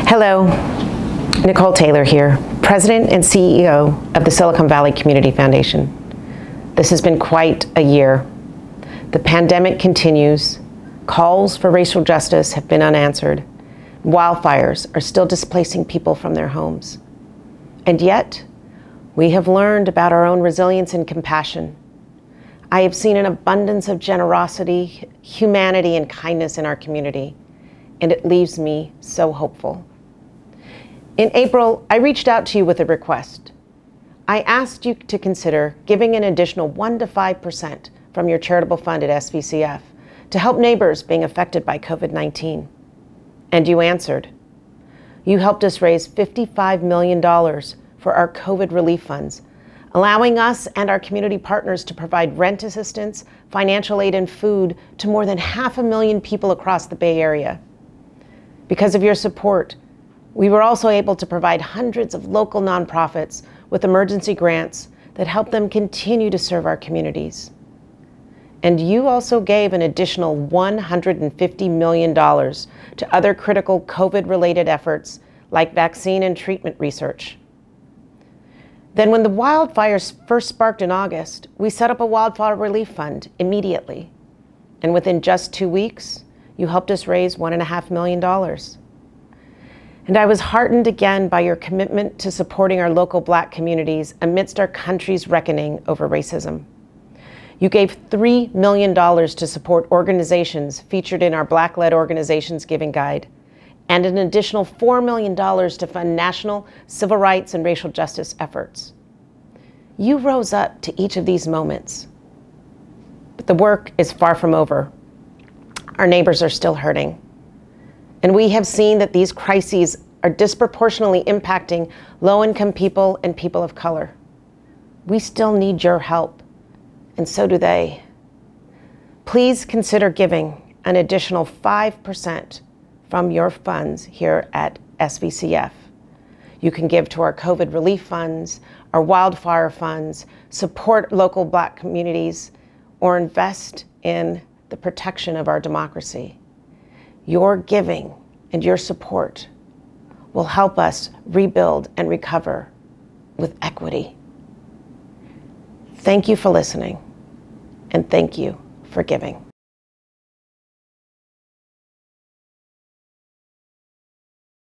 Hello, Nicole Taylor here, President and CEO of the Silicon Valley Community Foundation. This has been quite a year. The pandemic continues, calls for racial justice have been unanswered, wildfires are still displacing people from their homes. And yet, we have learned about our own resilience and compassion. I have seen an abundance of generosity, humanity, and kindness in our community, and it leaves me so hopeful. In April, I reached out to you with a request. I asked you to consider giving an additional 1 to 5% from your charitable fund at SVCF to help neighbors being affected by COVID-19. And you answered. You helped us raise $55 million for our COVID relief funds, allowing us and our community partners to provide rent assistance, financial aid, and food to more than 500,000 people across the Bay Area. Because of your support, we were also able to provide hundreds of local nonprofits with emergency grants that help them continue to serve our communities. And you also gave an additional $150 million to other critical COVID-related efforts like vaccine and treatment research. Then when the wildfires first sparked in August, we set up a wildfire relief fund immediately. And within just 2 weeks, you helped us raise $1.5 million. And I was heartened again by your commitment to supporting our local Black communities amidst our country's reckoning over racism. You gave $3 million to support organizations featured in our Black-led organizations giving guide, and an additional $4 million to fund national civil rights and racial justice efforts. You rose up to each of these moments. But the work is far from over. Our neighbors are still hurting. And we have seen that these crises are disproportionately impacting low-income people and people of color. We still need your help, and so do they. Please consider giving an additional 5% from your funds here at SVCF. You can give to our COVID relief funds, our wildfire funds, support local Black communities, or invest in the protection of our democracy. Your giving and your support will help us rebuild and recover with equity. Thank you for listening, and thank you for giving.